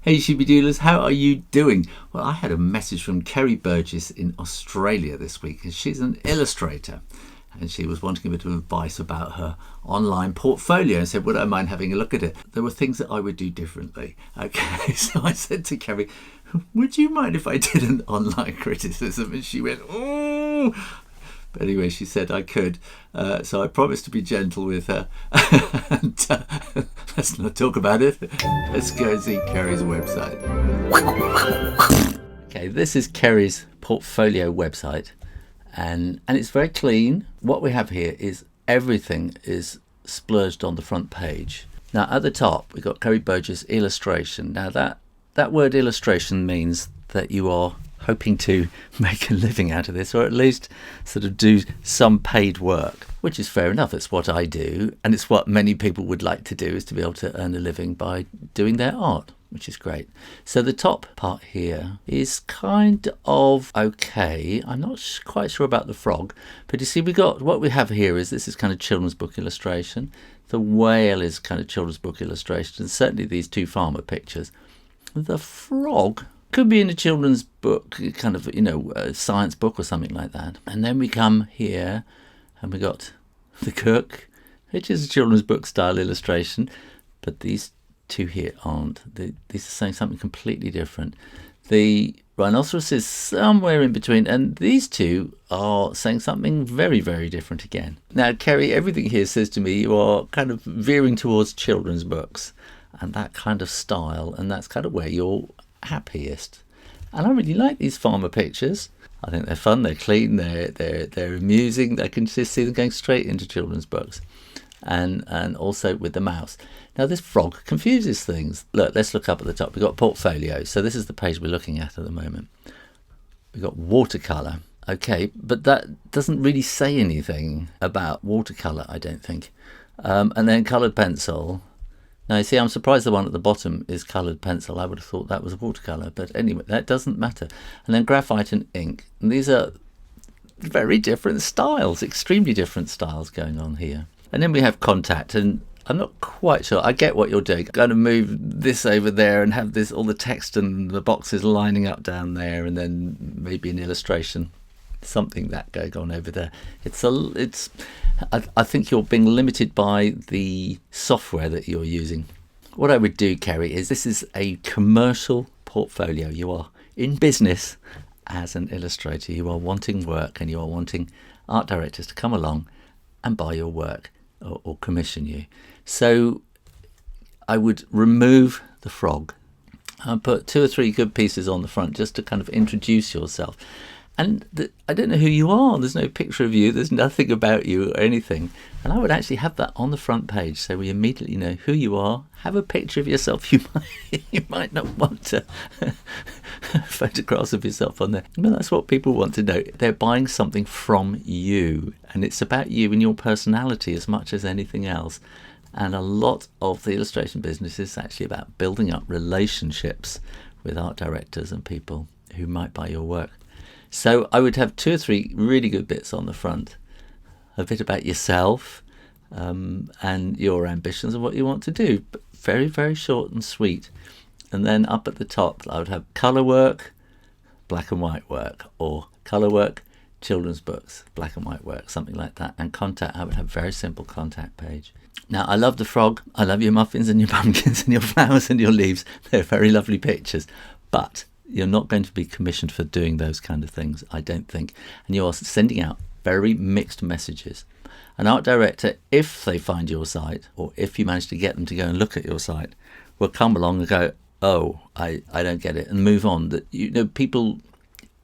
Hey Shooby-Doodlers, how are you doing? Well, I had a message from Kerry Burgess in Australia this week, and she's an illustrator, and she was wanting a bit of advice about her online portfolio and said, would I mind having a look at it? There were things that I would do differently. Okay, so I said to Kerry, would you mind if I did an online criticism? And she went, oh. But anyway, she said I could, so I promised to be gentle with her. And let's not talk about it. Let's go and see Kerry's website. Okay, this is Kerry's portfolio website, and it's very clean. What we have here is everything is splurged on the front page. Now at the top we've got Kerry Burgess illustration. Now that word illustration means that you are hoping to make a living out of this, or at least sort of do some paid work, which is fair enough. It's what I do, and it's what many people would like to do, is to be able to earn a living by doing their art, which is great. So the top part here is kind of okay. I'm not quite sure about the frog, but you see, what we have here is this is kind of children's book illustration. The whale is kind of children's book illustration, and certainly these two farmer pictures. The frog could be in a children's book, kind of, a science book or something like that. And then we come here and we got the cook, which is a children's book style illustration, but these two here aren't. These are saying something completely different. The rhinoceros is somewhere in between, and these two are saying something very, very different again. Now, Kerry, everything here says to me you are kind of veering towards children's books and that kind of style, and that's kind of where you're happiest. And I really like these farmer pictures. I think they're fun, they're clean, they're amusing. I can just see them going straight into children's books, and also with the mouse. Now this frog confuses things. Look, let's look up at the top. We've got portfolio, so this is the page we're looking at the moment. We've got watercolor. Okay, but that doesn't really say anything about watercolor, I don't think. And then colored pencil. Now, you see, I'm surprised the one at the bottom is coloured pencil. I would have thought that was watercolour, but anyway, that doesn't matter. And then graphite and ink. And these are very different styles, extremely different styles going on here. And then we have contact, and I'm not quite sure. I get what you're doing. I'm going to move this over there and have all the text and the boxes lining up down there, and then maybe an illustration, something that going on over there. I think you're being limited by the software that you're using. What I would do, Kerry, is this is a commercial portfolio. You are in business as an illustrator. You are wanting work, and you are wanting art directors to come along and buy your work or commission you. So I would remove the frog and put 2 or 3 good pieces on the front just to kind of introduce yourself. And I don't know who you are. There's no picture of you. There's nothing about you or anything. And I would actually have that on the front page, so we immediately know who you are. Have a picture of yourself. You might not want to photographs of yourself on there. But that's what people want to know. They're buying something from you, and it's about you and your personality as much as anything else. And a lot of the illustration business is actually about building up relationships with art directors and people who might buy your work. So I would have 2 or 3 really good bits on the front, a bit about yourself and your ambitions and what you want to do, but very, very short and sweet. And then up at the top, I would have colour work, black and white work, or colour work, children's books, black and white work, something like that. And contact, I would have a very simple contact page. Now, I love the frog. I love your muffins and your pumpkins and your flowers and your leaves. They're very lovely pictures, but you're not going to be commissioned for doing those kind of things, I don't think. And you are sending out very mixed messages. An art director, if they find your site, or if you manage to get them to go and look at your site, will come along and go, oh, I don't get it, and move on. That people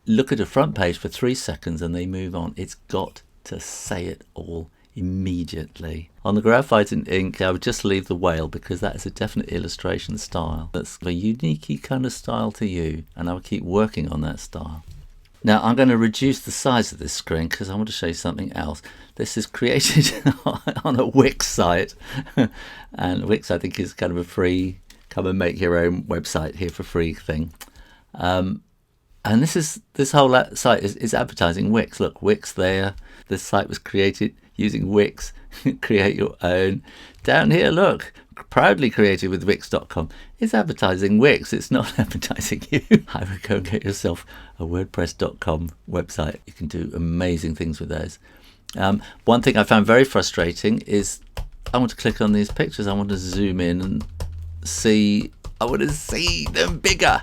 look at a front page for 3 seconds and they move on. It's got to say it all immediately. On the graphite and ink, I would just leave the whale, because that is a definite illustration style. That's a unique kind of style to you, and I would keep working on that style. Now I'm going to reduce the size of this screen because I want to show you something else. This is created on a Wix site, and Wix, I think, is kind of a free come and make your own website here for free thing. And this whole site is advertising Wix. Look, Wix there. This site was created using Wix create your own. Down here, look, proudly created with Wix.com. It's advertising Wix, it's not advertising you. I would go and get yourself a WordPress.com website. You can do amazing things with those. One thing I found very frustrating is I want to click on these pictures. I want to zoom in and see. I want to see them bigger.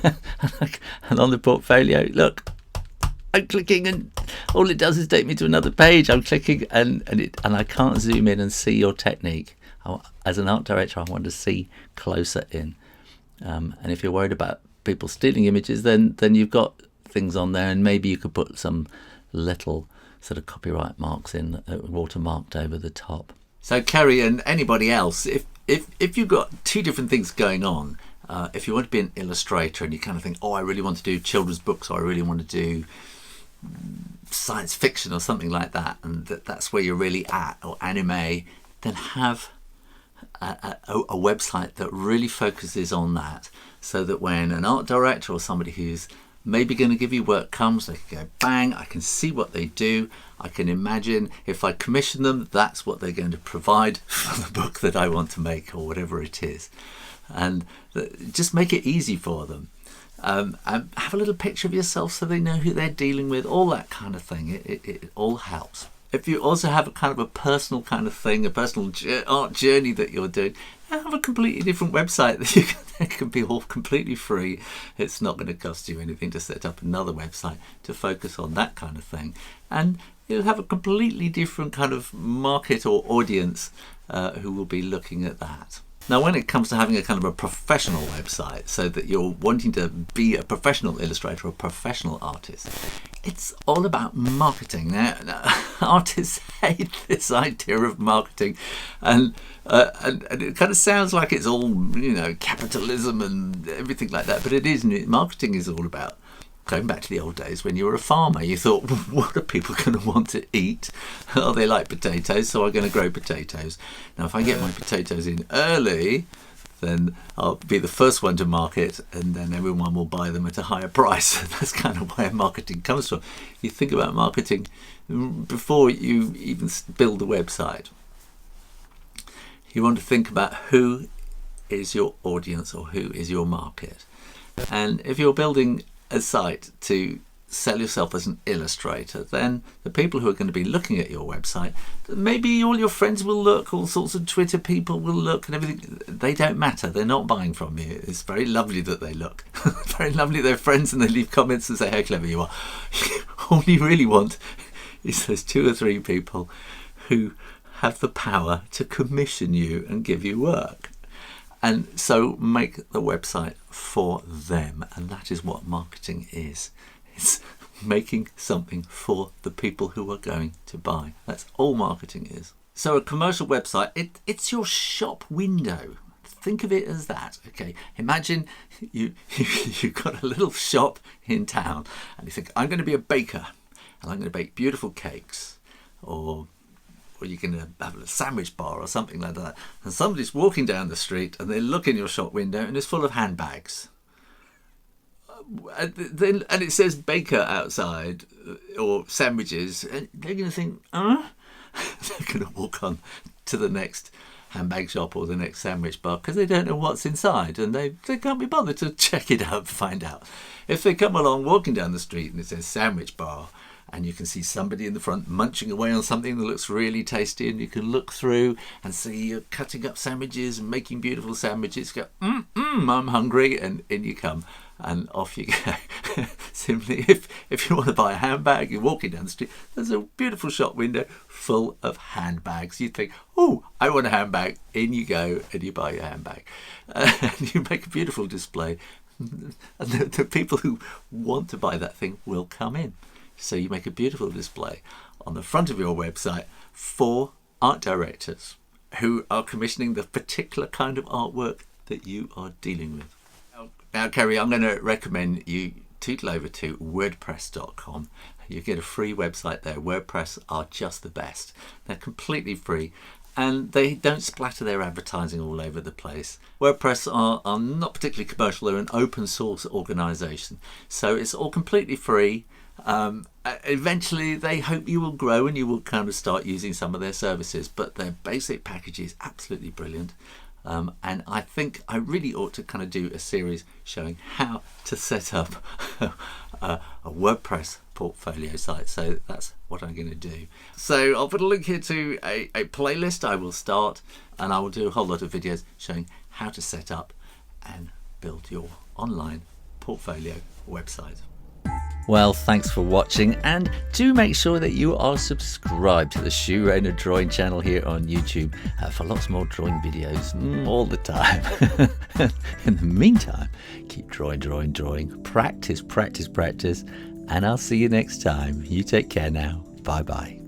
And on the portfolio, look, I'm clicking and all it does is take me to another page. I'm clicking and I can't zoom in and see your technique. As an art director, I want to see closer in. And if you're worried about people stealing images, then you've got things on there, and maybe you could put some little sort of copyright marks in, watermarked over the top. So Kerry and anybody else, if you've got two different things going on, if you want to be an illustrator and you kind of think, oh, I really want to do children's books, or I really want to do science fiction or something like that, and that's where you're really at, or anime, then have a website that really focuses on that, so that when an art director or somebody who's maybe going to give you work comes, they can go, bang, I can see what they do. I can imagine if I commission them, that's what they're going to provide for the book that I want to make, or whatever it is. And just make it easy for them. And have a little picture of yourself so they know who they're dealing with, all that kind of thing. It all helps. If you also have a kind of a personal kind of thing, a personal art journey that you're doing, have a completely different website that can be all completely free. It's not going to cost you anything to set up another website to focus on that kind of thing. And you'll have a completely different kind of market or audience who will be looking at that. Now, when it comes to having a kind of a professional website, so that you're wanting to be a professional illustrator or a professional artist, it's all about marketing. Now artists hate this idea of marketing, and it kind of sounds like it's all, capitalism and everything like that, but it isn't. Marketing is all about going back to the old days when you were a farmer. You thought, what are people going to want to eat? Oh, they like potatoes, so I'm going to grow potatoes. Now, if I get my potatoes in early, then I'll be the first one to market, and then everyone will buy them at a higher price. That's kind of where marketing comes from. You think about marketing before you even build a website. You want to think about who is your audience, or who is your market. And if you're building a site to sell yourself as an illustrator, then the people who are going to be looking at your website, maybe all your friends will look, all sorts of Twitter people will look, and everything. They don't matter. They're not buying from you. It's very lovely that they look. Very lovely they're friends and they leave comments and say how clever you are. All you really want is those 2 or 3 people who have the power to commission you and give you work. And so make the website for them. And that is what marketing is. It's making something for the people who are going to buy. That's all marketing is. So a commercial website, it's your shop window. Think of it as that. Okay, imagine you've got a little shop in town and you think, I'm going to be a baker and I'm going to bake beautiful cakes, or you're going to have a sandwich bar or something like that, and somebody's walking down the street and they look in your shop window and it's full of handbags, and it says baker outside, or sandwiches, and they're going to think, they're going to walk on to the next handbag shop or the next sandwich bar because they don't know what's inside, and they can't be bothered to check it out and find out. If they come along walking down the street and it says sandwich bar, and you can see somebody in the front munching away on something that looks really tasty, and you can look through and see you're cutting up sandwiches and making beautiful sandwiches. Go, I'm hungry, and in you come, and off you go. Simply, if you want to buy a handbag, you're walking down the street, there's a beautiful shop window full of handbags. You think, oh, I want a handbag. In you go, and you buy your handbag. And you make a beautiful display, and the people who want to buy that thing will come in. So you make a beautiful display on the front of your website for art directors who are commissioning the particular kind of artwork that you are dealing with. Now, Kerry, I'm going to recommend you tootle over to WordPress.com. You get a free website there. WordPress are just the best. They're completely free, and they don't splatter their advertising all over the place. WordPress are not particularly commercial. They're an open source organization. So it's all completely free. Eventually they hope you will grow and you will kind of start using some of their services, but their basic package is absolutely brilliant. And I think I really ought to kind of do a series showing how to set up a WordPress portfolio site. So that's what I'm going to do. So I'll put a link here to a playlist I will start, and I will do a whole lot of videos showing how to set up and build your online portfolio website. Well, thanks for watching, and do make sure that you are subscribed to the Shoe Rainer Drawing channel here on YouTube for lots more drawing videos all the time. In the meantime, keep drawing, practice, and I'll see you next time. You take care now. Bye bye.